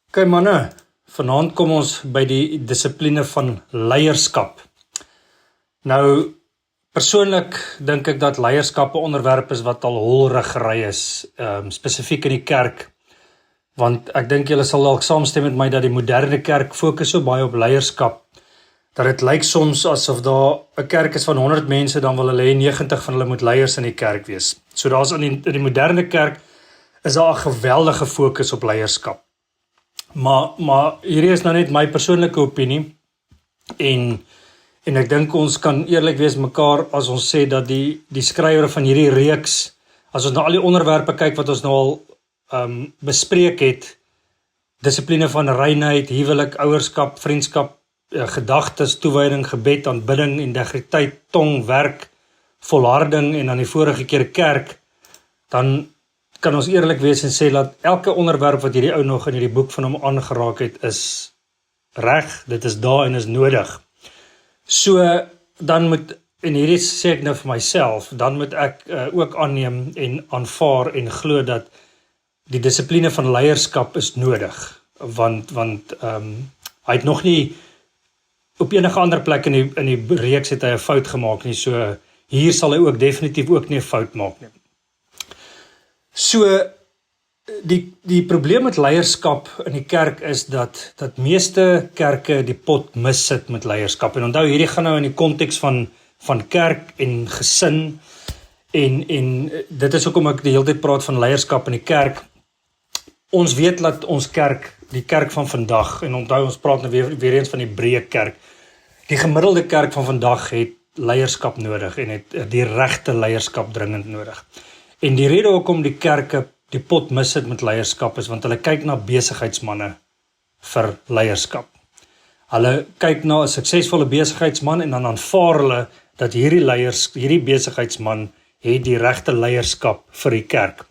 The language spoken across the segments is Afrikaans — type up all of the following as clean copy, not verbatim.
Oké manne, vanaand kom ons by die dissipline van leierskap. Nou, persoonlik dink ek dat leierskap 'n onderwerp is wat al holriggery is, spesifiek in die kerk. Want ek dink julle sal dalk saamstem met my dat die moderne kerk fokus so baie op leierskap, dat dit lyk soms asof daar 'n kerk is van 100 mense, dan wil hulle hê 90 van hulle moet leiers in die kerk wees. So daar's in die moderne kerk is daar 'n geweldige fokus op leierskap. Maar hierdie is nou net my persoonlike opinie en ek dink ons kan eerlik wees mekaar as ons sê dat die skrywer van hierdie reeks, as ons na al die onderwerpe kyk wat ons nou al bespreek het, dissipline van reinheid, huwelik, ouerskap, vriendskap, gedagtes, toewyding, gebed, aanbidding, integriteit, tong, werk, volharding en dan die vorige keer kerk, dan kan ons eerlik wees en sê dat elke onderwerp wat hierdie ou nog in hierdie boek van hom aangeraak het, is reg, dit is daar en is nodig. So, dan moet, en hierdie sê ek nou vir myself, dan moet ek ook aanneem en aanvaar en glo dat die dissipline van leierskap is nodig, want hy het nog nie op enige ander plek in die reeks het hy 'n fout gemaak nie, so hier sal hy ook definitief ook nie 'n fout maak nie. So, die probleem met leierskap in die kerk is dat meeste kerke die pot missit met leierskap. En onthou, hierdie gaan nou in die konteks van kerk en gesin, en dit is hoekom ek die hele tyd praat van leierskap in die kerk. Ons weet dat ons kerk, die kerk van vandag, en onthou ons praat nou weer eens van die breë kerk, die gemiddelde kerk van vandag het leierskap nodig en het die regte leierskap dringend nodig. En die rede hoekom die kerke die pot missit met leierskap is want hulle kyk na besigheidsmanne vir leierskap. Hulle kyk na 'n suksesvolle besigheidsman en dan aanvaar hulle dat hierdie besigheidsman het die regte leierskap vir die kerk.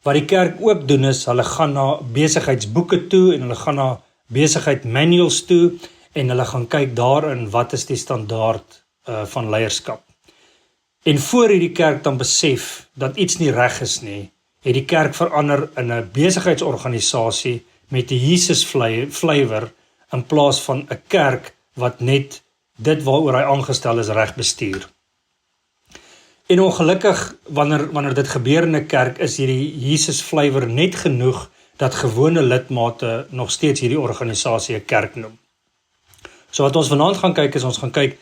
Wat die kerk ook doen is, hulle gaan na besigheidsboeke toe en hulle gaan na besigheidmanuals toe en hulle gaan kyk daarin wat is die standaard van leierskap. En voor hierdie kerk dan besef dat iets nie reg is nie, het die kerk verander in 'n besigheidsorganisasie met die Jesus flavor in plaas van 'n kerk wat net dit waaroor hy aangestel is reg bestuur. En ongelukkig, wanneer dit gebeur in 'n kerk, is hierdie Jesus flavor net genoeg dat gewone lidmate nog steeds hierdie organisasie 'n kerk noem. So wat ons vanaand gaan kyk is, ons gaan kyk,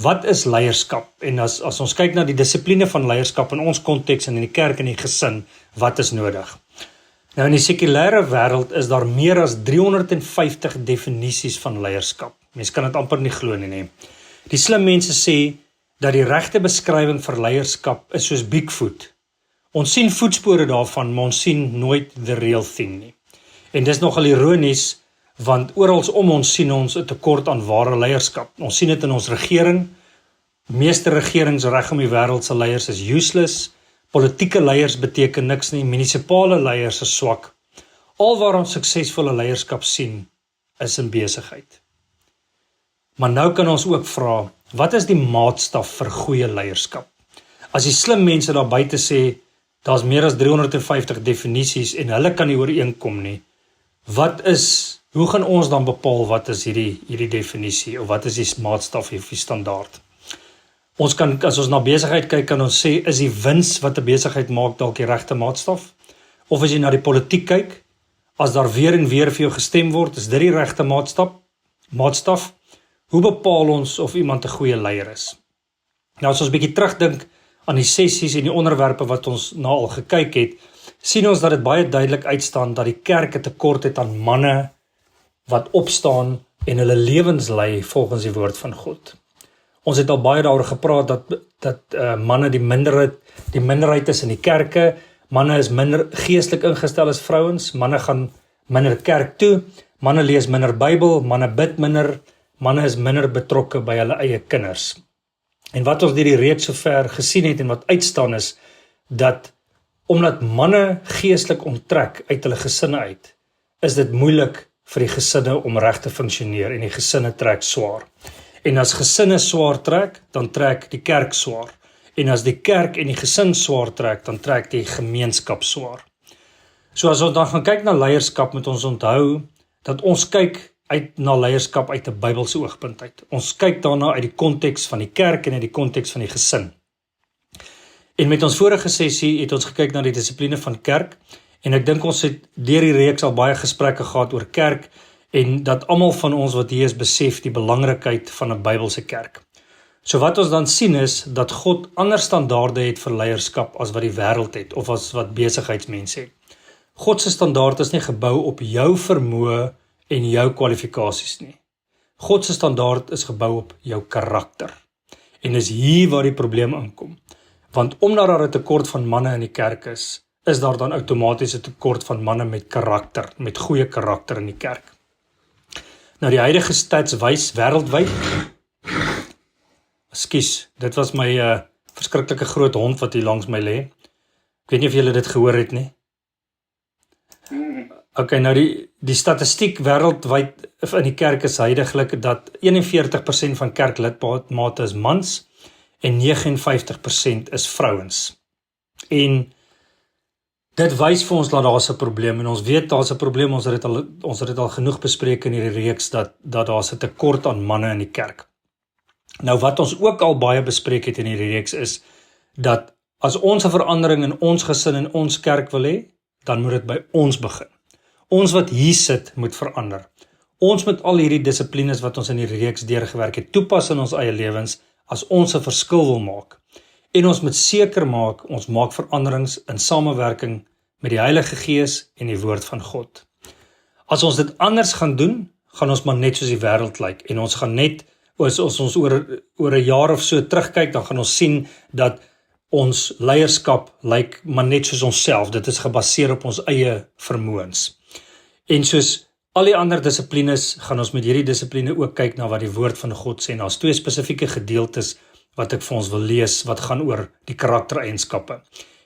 wat is leierskap? En as ons kyk na die dissipline van leierskap in ons konteks en in die kerk en die gesin, wat is nodig? Nou in die sekulêre wêreld is daar meer as 350 definisies van leierskap. Mense kan dit amper nie glo nie. Die slim mense sê dat die regte beskrywing vir leierskap is soos Bigfoot. Ons sien voetspore daarvan, maar ons sien nooit the real thing nie. En dis nogal ironies, want oral om ons sien ons 'n tekort aan ware leierskap. Ons sien dit in ons regering. Meeste regerings reg om die wêreld se leiers is useless. Politieke leiers beteken niks nie. Munisipale leiers is swak. Alwaar ons suksesvolle leierskap sien, is in besigheid. Maar nou kan ons ook vra, wat is die maatstaf vir goeie leierskap? As die slim mense daar buite sê, daar's meer as 350 definisies en hulle kan nie ooreenkom nie, hoe gaan ons dan bepaal wat is hierdie definisie, of wat is die maatstaf of die standaard? Ons kan, as ons na besigheid kyk, kan ons sê, is die wins wat 'n besigheid maak dalk die regte maatstaf? Of as jy na die politiek kyk, as daar weer en weer vir jou gestem word, is dit die regte maatstaf? Hoe bepaal ons of iemand 'n goeie leier is? Nou as ons 'n bietjie terugdink aan die sessies en die onderwerpe wat ons na al gekyk het, sien ons dat dit baie duidelik uitstaan dat die kerk 'n tekort het aan manne wat opstaan en hulle lewens lei volgens die woord van God. Ons het al baie daaroor gepraat dat manne die minderheid is in die kerke, manne is minder geestelik ingestel as vrouens, manne gaan minder kerk toe, manne lees minder Bybel, manne bid minder, manne is minder betrokke by hulle eie kinders. En wat ons hierdie reeks sover gesien het en wat uitstaan is, dat omdat manne geestelik onttrek uit hulle gesinne uit, is dit moeilik vir die gesinne om reg te funksioneer en die gesinne trek swaar. En as gesinne swaar trek, dan trek die kerk swaar. En as die kerk en die gesin swaar trek, dan trek die gemeenskap swaar. So as ons dan gaan kyk na leierskap, moet ons onthou dat ons kyk uit na leierskap uit 'n Bybelse oogpunt uit. Ons kyk daarna uit die konteks van die kerk en uit die konteks van die gesin. En met ons vorige sessie het ons gekyk na die dissipline van kerk, en ek dink ons het deur die reeks al baie gesprekke gehad oor kerk, en dat almal van ons wat hier is besef die belangrikheid van 'n Bybelse kerk. So wat ons dan sien is, dat God ander standaarde het vir leierskap as wat die wêreld het, of as wat besigheidsmense het. God se standaard is nie gebou op jou vermoë en jou kwalifikasies nie. God se standaard is gebou op jou karakter. En dis hier waar die probleem inkom. Want omdat daar 'n tekort van manne in die kerk is daar dan outomaties 'n tekort van manne met karakter, met goeie karakter in die kerk. Nou die huidige stats wys wêreldwyd. Ekskuus, dit was my verskriklike groot hond wat hier langs my lê. Ek weet nie of julle dit gehoor het nie. Okay, nou die statistiek wêreldwyd in die kerk is huidiglik dat 41% van kerklidmate is mans en 59% is vrouens. En dit wys vir ons dat daar's 'n probleem, en ons weet daar's 'n probleem, ons het dit al genoeg bespreek in hierdie reeks, dat daar's 'n tekort aan manne in die kerk. Nou wat ons ook al baie bespreek het in hierdie reeks is, dat as ons 'n verandering in ons gesin en ons kerk wil hê, dan moet dit by ons begin. Ons wat hier sit moet verander. Ons moet al hierdie dissiplines wat ons in die reeks deurgewerk het, toepas in ons eie lewens, as ons 'n verskil wil maak. En ons moet seker maak, ons maak veranderings in samewerking met die Heilige Gees en die Woord van God. As ons dit anders gaan doen, gaan ons maar net soos die wêreld lyk, en ons gaan net, as ons oor 'n jaar of so terugkyk, dan gaan ons sien dat ons leierskap lyk maar net soos onsself. Dit is gebaseer op ons eie vermoëns. En soos al die ander dissiplines, gaan ons met hierdie dissipline ook kyk na wat die Woord van God sê. Daar's 2 spesifieke gedeeltes wat ek vir ons wil lees, wat gaan oor die karaktereienskappe.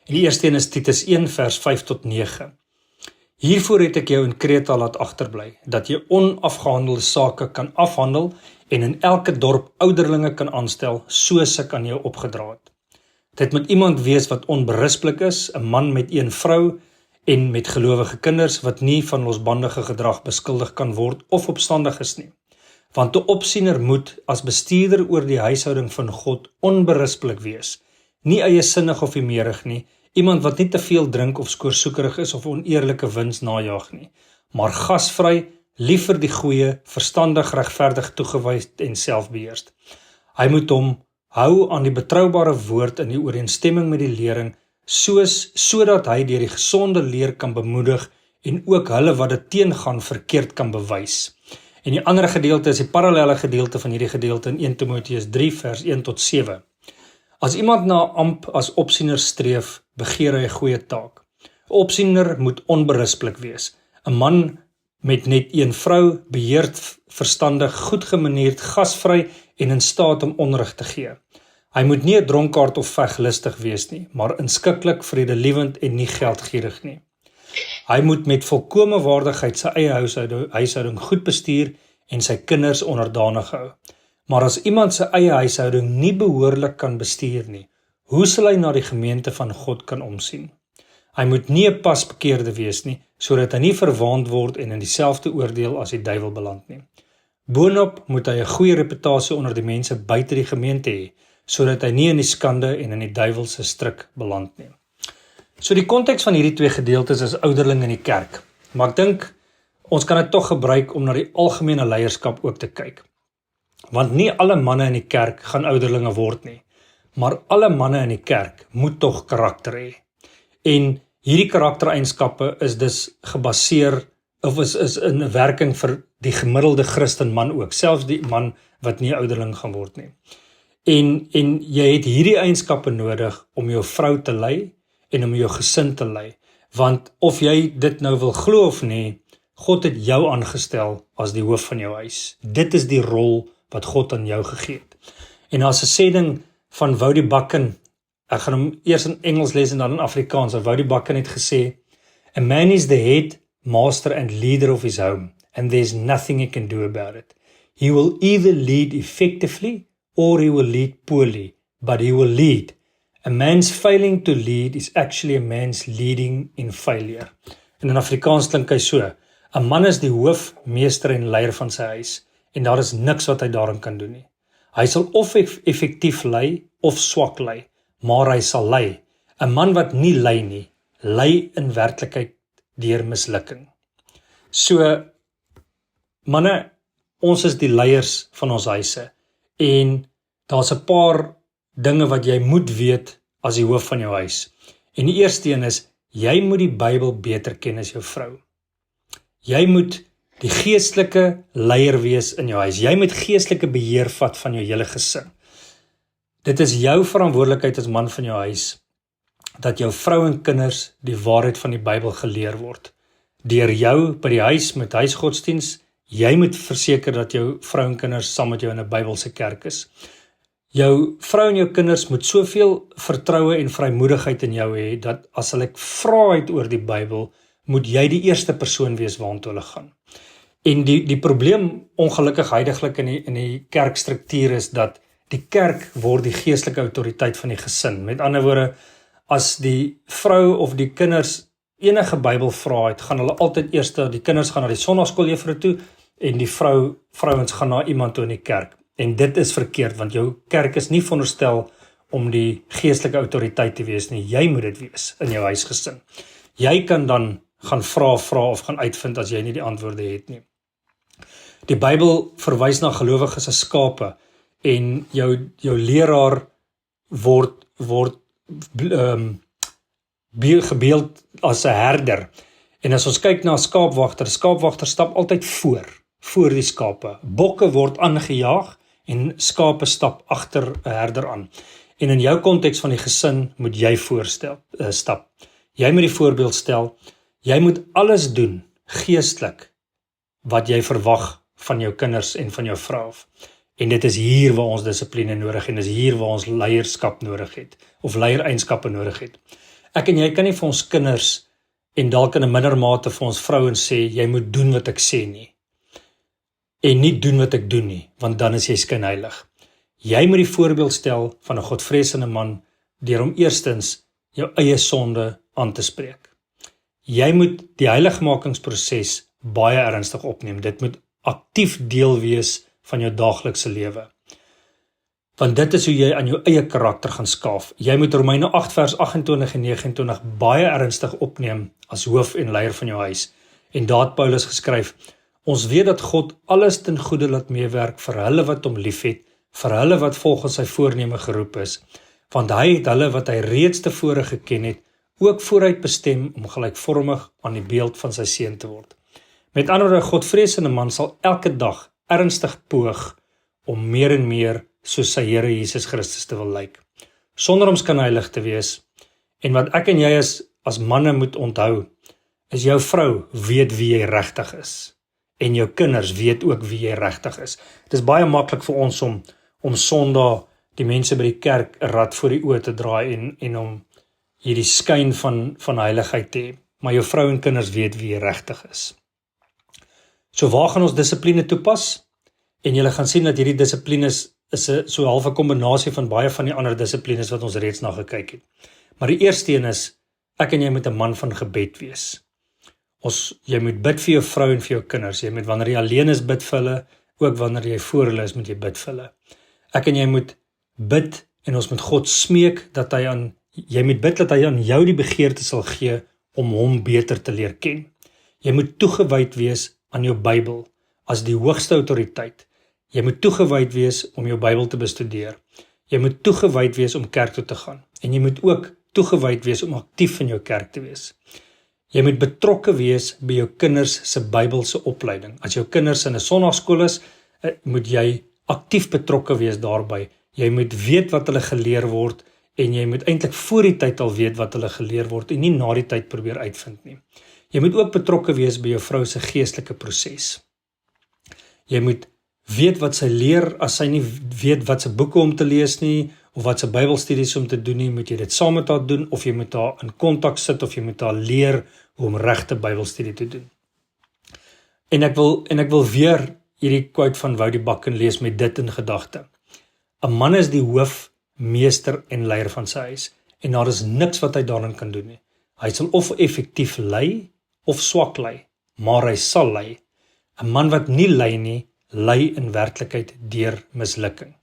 En die eerste een is Titus 1 vers 5 tot 9. Hiervoor het ek jou in Kreta laat agterbly, dat jy onafgehandelde sake kan afhandel en in elke dorp ouderlinge kan aanstel, soos ek aan jou opgedra het. Dit moet iemand wees wat onberispelik is, 'n man met 1 vrou en met gelowige kinders, wat nie van losbandige gedrag beskuldig kan word of opstandig is nie. Want 'n opsiener moet as bestuurder oor die huishouding van God onberispelik wees, nie eiesinnig of humeurig nie, iemand wat nie te veel drink of skoorsoekerig is of oneerlike wins najag nie, maar gasvry, lief vir die goeie, verstandig, regverdig, toegewys en selfbeheerst. Hy moet hom hou aan die betroubare woord in die ooreenstemming met die lering, sodat hy deur die gesonde leer kan bemoedig en ook hulle wat dit teengaan verkeerd kan bewys. En die ander gedeelte is die parallelle gedeelte van hierdie gedeelte in 1 Timoteus 3 vers 1 tot 7. As iemand na amp as opsiener streef, begeer hy 'n goeie taak. 'n Opsiener moet onberispelik wees. 'n Man met net 1 vrou, beheerd, verstandig, goed gemanierd, gasvry en in staat om onderrig te gee. Hy moet nie 'n dronkaard of veglustig wees nie, maar inskikkelik, vredelievend en nie geldgierig nie. Hy moet met volkome waardigheid sy eie huishouding goed bestuur en sy kinders onderdanig hou. Maar as iemand sy eie huishouding nie behoorlik kan bestuur nie, hoe sal hy na die gemeente van God kan omsien? Hy moet nie 'n pasbekeerde wees nie, sodat hy nie verwaand word en in dieselfde oordeel as die duiwel beland nie. Boonop moet hy 'n goeie reputasie onder die mense buite die gemeente hê, sodat hy nie in die skande en in die duiwel se struik beland nie. So die konteks van hierdie 2 gedeeltes is ouderling in die kerk, maar ek dink ons kan dit tog gebruik om na die algemene leierskap ook te kyk. Want nie alle manne in die kerk gaan ouderlinge word nie, maar alle manne in die kerk moet tog karakter hê. En hierdie karaktereienskappe is dus gebaseer, of is in werking vir die gemiddelde Christenman ook, selfs die man wat nie ouderling gaan word nie. En jy het hierdie eienskappe nodig om jou vrou te lei en om jou gesin te lei, want of jy dit nou wil glo of nie, God het jou aangestel as die hoof van jou huis. Dit is die rol wat God aan jou gegee het. En daar's 'n sêding van Woudie Bakken, ek gaan hom eers in Engels lees en dan in Afrikaans. Woudie Bakken het gesê, "A man is the head, master and leader of his home, and there's nothing he can do about it. He will either lead effectively or he will lead poorly, but he will lead. A man's failing to lead is actually a man's leading in failure." En in Afrikaans klink hy so, 'n man is die hoof, meester en leier van sy huis, en daar is niks wat hy daarin kan doen nie. Hy sal of effektief lei, of swak lei, maar hy sal lei. 'n Man wat nie lei nie, lei in werklikheid deur mislukking. So, manne, ons is die leiers van ons huise, en daar's 'n paar dinge wat jy moet weet as die hoof van jou huis. En die eerste een is, jy moet die Bybel beter ken as jou vrou. Jy moet die geestelike leier wees in jou huis. Jy moet geestelike beheer vat van jou hele gesin. Dit is jou verantwoordelikheid as man van jou huis, dat jou vrou en kinders die waarheid van die Bybel geleer word. Deur jou by die huis met huisgodsdiens, jy moet verseker dat jou vrou en kinders saam met jou in 'n Bybelse kerk is. Jou vrou en jou kinders moet soveel vertroue en vrymoedigheid in jou hê, dat as hulle vra het oor die Bybel, moet jy die eerste persoon wees waartoe hulle gaan. En die probleem ongelukkig huidiglik in die kerkstruktuur is dat die kerk word die geestelike autoriteit van die gesin. Met ander woorde, as die vrou of die kinders enige Bybelvrae het, gaan hulle altyd eers, die kinders gaan na die sonnaarskooljuffrou toe, en die vrouens gaan na iemand toe in die kerk. En dit is verkeerd, want jou kerk is nie veronderstel om die geestelike autoriteit te wees nie. Jy moet dit wees in jou huisgesin. Jy kan dan gaan vra of gaan uitvind as jy nie die antwoorde het nie. Die Bybel verwys na gelowiges as skape, en jou leraar word gebeeld as 'n herder. En as ons kyk na 'n skaapwagter stap altyd voor die skape. Bokke word aangejaag en skape stap agter 'n herder aan. En in jou konteks van die gesin moet jy stap. Jy moet die voorbeeld stel. Jy moet alles doen geestelik wat jy verwag van jou kinders en van jou vrou af. En dit is hier waar ons dissipline nodig het, en dis hier waar ons leierskap nodig het, of leiereienskappe nodig het. Ek en jy kan nie vir ons kinders, en dalk in 'n minder mate vir ons vrouens sê, jy moet doen wat ek sê nie, en nie doen wat ek doen nie, want dan is jy skynheilig. Jy moet die voorbeeld stel van 'n godvreesende man, deur om eerstens jou eie sonde aan te spreek. Jy moet die heiligmakingsproses baie ernstig opneem. Dit moet aktief deel wees van jou daaglikse lewe. Want dit is hoe jy aan jou eie karakter gaan skaaf. Jy moet Romeine 8 vers 28 en 29 baie ernstig opneem as hoof en leier van jou huis. En daar het Paulus geskryf, ons weet dat God alles ten goeie laat meewerk vir hulle wat hom liefhet, vir hulle wat volgens sy voorneme geroep is. Want hy het hulle wat hy reeds tevore geken het, ook vooruit bestem om gelykvormig aan die beeld van sy seun te word. Met ander woorde, godvreesende man sal elke dag ernstig poog om meer en meer soos sy Here Jesus Christus te wil lyk, sonder om skynheilig te wees. En wat ek en jy as manne moet onthou, is jou vrou weet wie jy regtig is, en jou kinders weet ook wie jy regtig is. Dit is baie maklik vir ons om Sondag die mense by die kerk 'n rad voor die oë te draai en om hierdie skyn van heiligheid te hê, maar jou vrou en kinders weet wie jy regtig is. So waar gaan ons dissipline toepas? En julle gaan sien dat hierdie dissiplines is so half 'n kombinasie van baie van die ander dissiplines wat ons reeds na gekyk het. Maar die eerste een is, ek en jy moet 'n man van gebed wees. Jy moet bid vir jou vrou en vir jou kinders. Jy moet wanneer jy alleen is bid vir hulle, ook wanneer jy voor hulle is moet jy bid vir hulle. Ek en jy moet bid en ons moet God smeek dat jy moet bid dat hy aan jou die begeerte sal gee om hom beter te leer ken. Jy moet toegewyd wees aan jou Bybel as die hoogste autoriteit. Jy moet toegewyd wees om jou Bybel te bestudeer. Jy moet toegewyd wees om kerk toe te gaan. En jy moet ook toegewyd wees om aktief in jou kerk te wees. Jy moet betrokke wees by jou kinders se Bybelse opleiding. As jou kinders in 'n sonnaarskool is, moet jy aktief betrokke wees daarby. Jy moet weet wat hulle geleer word en jy moet eintlik voor die tyd al weet wat hulle geleer word en nie na die tyd probeer uitvind nie. Jy moet ook betrokke wees by jou vrou se geestelike proses. Jy moet weet wat sy leer, as sy nie weet wat sy boeke om te lees nie, of wat sy Bybelstudies om te doen nie, moet jy dit saam met haar doen, of jy moet haar in kontak sit, of jy moet haar leer hoe om regte Bybelstudie te doen. En ek wil weer hierdie quote van Woudy Bakken lees met dit in gedagte. 'n Man is die hoof, meester en leier van sy huis, en daar is niks wat hy daarin kan doen nie. Hy sal of effektief lei, of swak lei, maar hy sal lei. 'n Man wat nie lei nie, lei in werklikheid deur mislukking.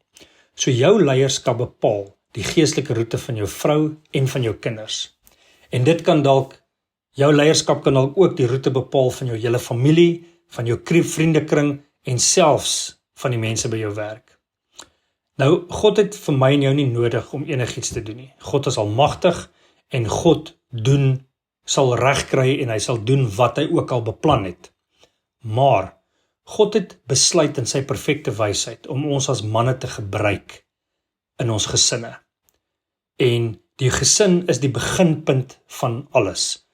So jou leierskap bepaal die geestelike roete van jou vrou en van jou kinders. En dit kan jou leierskap kan dalk ook die roete bepaal van jou hele familie, van jou vriendekring en selfs van die mense by jou werk. Nou, God het vir my en jou nie nodig om enigiets te doen nie. God is almagtig en God sal regkry en hy sal doen wat hy ook al beplan het. Maar God het besluit in sy perfekte wysheid om ons as manne te gebruik in ons gesinne. En die gesin is die beginpunt van alles.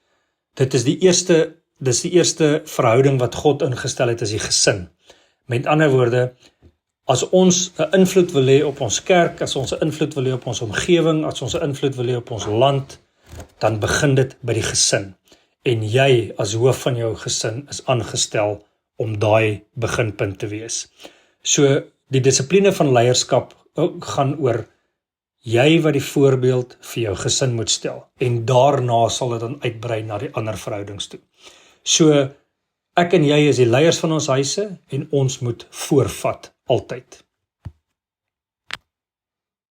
Dit is die eerste verhouding wat God ingestel het, is die gesin. Met ander woorde, as ons 'n invloed wil hê op ons kerk, as ons 'n invloed wil hê op ons omgewing, as ons 'n invloed wil hê op ons land, dan begin dit by die gesin. En jy as hoof van jou gesin is aangestel om daai beginpunt te wees. So die dissipline van leierskap gaan oor jy wat die voorbeeld vir jou gesin moet stel. En daarna sal dit dan uitbrei na die ander verhoudings toe. So ek en jy is die leiers van ons huise en ons moet voorvat altyd.